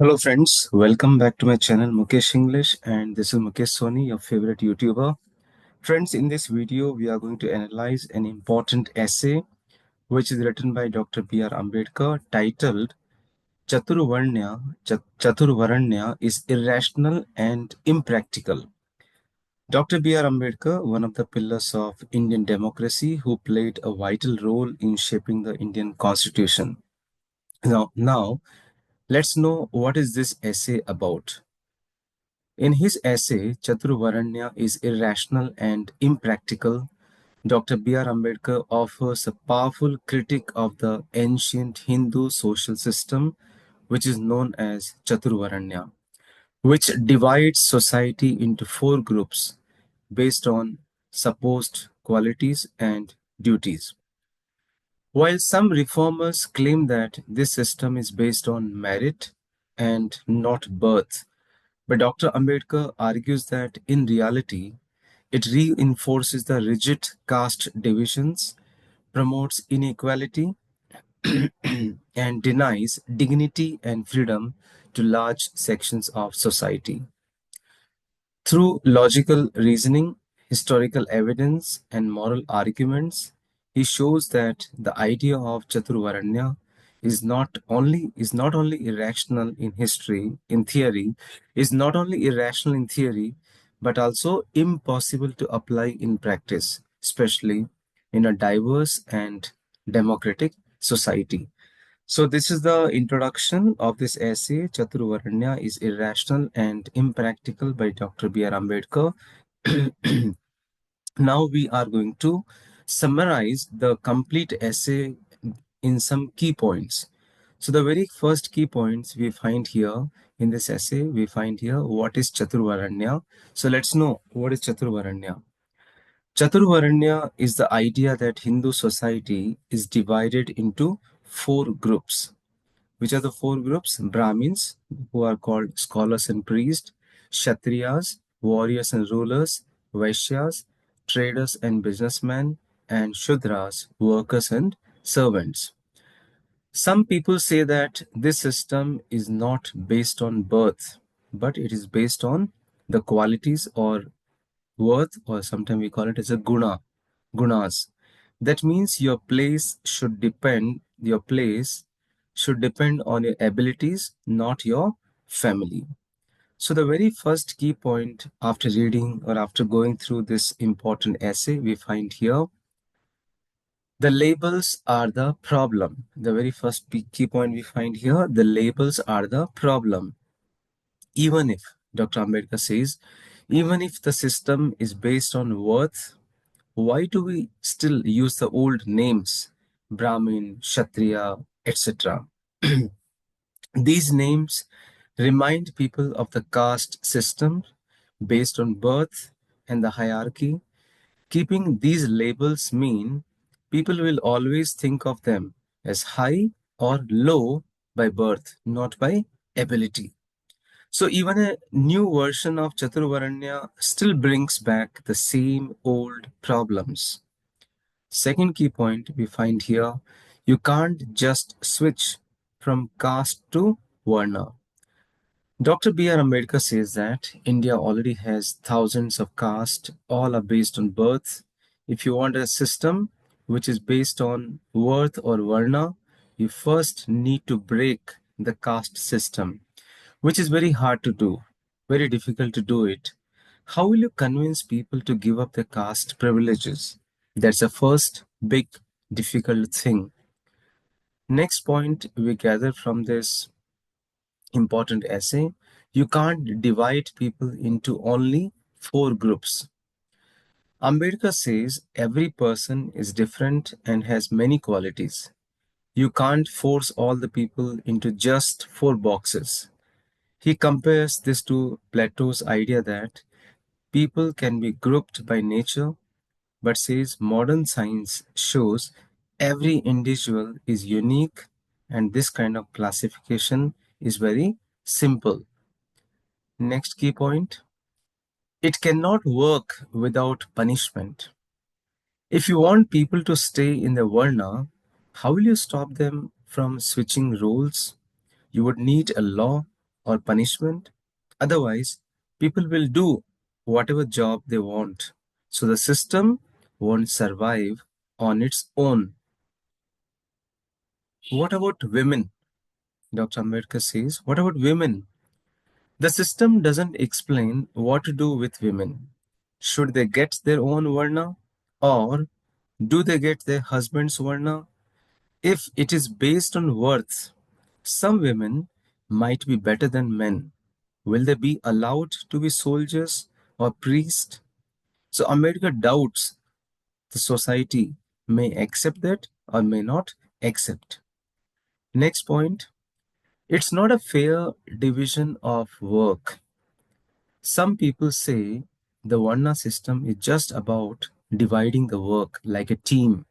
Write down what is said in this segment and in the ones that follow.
Hello friends, welcome back to my channel Mukesh English, and this is Mukesh Soni, your favorite YouTuber. Friends, in this video we are going to analyze an important essay which is written by Dr. B.R. Ambedkar titled Chaturvarnya is Irrational and Impractical. Dr. B.R. Ambedkar, one of the pillars of Indian democracy who played a vital role in shaping the Indian constitution. Now let's know what is this essay about. In his essay, Chaturvaranya is Irrational and Impractical, Dr. B.R. Ambedkar offers a powerful critique of the ancient Hindu social system, which is known as Chaturvaranya, which divides society into four groups based on supposed qualities and duties. While some reformers claim that this system is based on merit and not birth, but Dr. Ambedkar argues that in reality, it reinforces the rigid caste divisions, promotes inequality, and denies dignity and freedom to large sections of society. Through logical reasoning, historical evidence, and moral arguments, he shows that the idea of Chaturvaranya is not only irrational in history, in theory, is not only irrational in theory, but also impossible to apply in practice, especially in a diverse and democratic society. So this is the introduction of this essay, Chaturvaranya is Irrational and Impractical by Dr. B.R. Ambedkar. Now we are going to summarize the complete essay in some key points. So the very first key points we find here in this essay, we find here what is Chaturvaranya. So let's know what is Chaturvaranya. Chaturvaranya is the idea that Hindu society is divided into four groups. Which are the four groups? Brahmins, who are called scholars and priests, Kshatriyas, warriors and rulers, Vaishyas, traders and businessmen, and Shudras, workers and servants. Some people say that this system is not based on birth, but it is based on the qualities or worth, or sometimes we call it as a gunas. That means your place should depend on your abilities, not your family. So the very first key point after reading or after going through this important essay, we find here the labels are the problem. The very first key point we find here, the labels are the problem. Even if, Dr. Ambedkar says, even if the system is based on worth, why do we still use the old names, Brahmin, Kshatriya, etc.? These names remind people of the caste system based on birth and the hierarchy. Keeping these labels mean people will always think of them as high or low by birth, not by ability. So even a new version of Chaturvaranya still brings back the same old problems. Second key point we find here, you can't just switch from caste to Varna. Dr. B.R. Ambedkar says that India already has thousands of castes, all are based on birth. If you want a system which is based on worth or Varna, you first need to break the caste system, which is very hard to do, very difficult to do it. How will you convince people to give up their caste privileges? That's the first big difficult thing. Next point we gather from this important essay, you can't divide people into only four groups. Ambedkar says every person is different and has many qualities. You can't force all the people into just four boxes. He compares this to Plato's idea that people can be grouped by nature, but says modern science shows every individual is unique, and this kind of classification is very simple. Next key point, it cannot work without punishment. If you want people to stay in the Varna, how will you stop them from switching roles? You would need a law, or punishment. Otherwise, people will do whatever job they want. So the system won't survive on its own. What about women? Dr. Ambedkar says, what about women? The system doesn't explain what to do with women. Should they get their own Varna, or do they get their husband's Varna? If it is based on worth, some women might be better than men. Will they be allowed to be soldiers or priests? So Ambedkar doubts the society may accept that or may not accept. Next point, it's not a fair division of work. Some people say the Varna system is just about dividing the work like a team.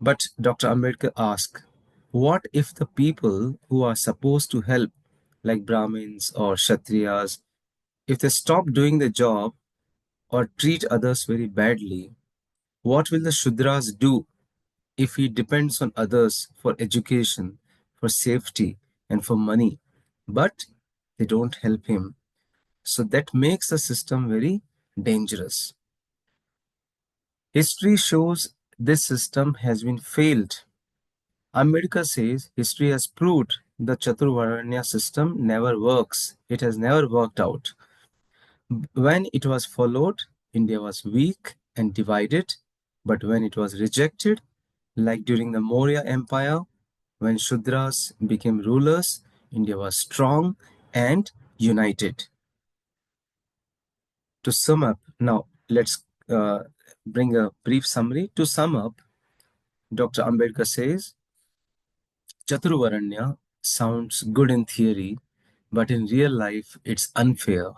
But Dr. Ambedkar asks, what if the people who are supposed to help, like Brahmins or Kshatriyas, if they stop doing the job or treat others very badly, what will the Shudras do if he depends on others for education, for safety, and for money, but they don't help him? So that makes the system very dangerous. History shows this system has been failed. Ambedkar says history has proved the Chaturvarnya system never works. It has never worked out. When it was followed, India was weak and divided, but when it was rejected, like during the Maurya Empire, when Shudras became rulers, India was strong and united. To sum up, now let's bring a brief summary. To sum up, Dr. Ambedkar says Chaturvaranya sounds good in theory, but in real life it's unfair,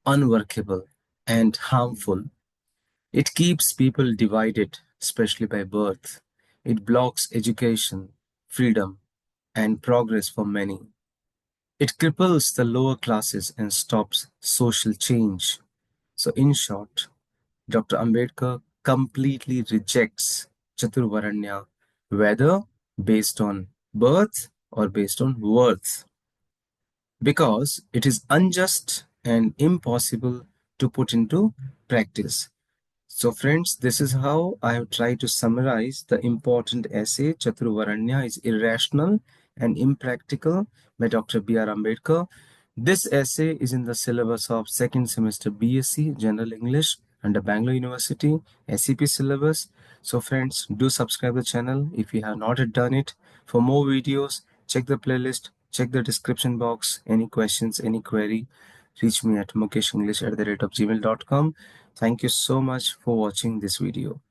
unworkable, and harmful. It keeps people divided, especially by birth. It blocks education, freedom, and progress for many. It cripples the lower classes and stops social change. So, in short, Dr. Ambedkar completely rejects Chaturvaranya, whether based on birth or based on worth, because it is unjust and impossible to put into practice. So, friends, this is how I have tried to summarize the important essay Chaturvaranya is Irrational and Impractical by Dr. B.R. Ambedkar. This essay is in the syllabus of second semester B.Sc General English under Bangalore University SCP syllabus. So, friends, do subscribe the channel if you have not yet done it. For more videos, check the playlist, check the description box. Any questions, any query, reach me at mukeshenglish@gmail.com. Thank you so much for watching this video.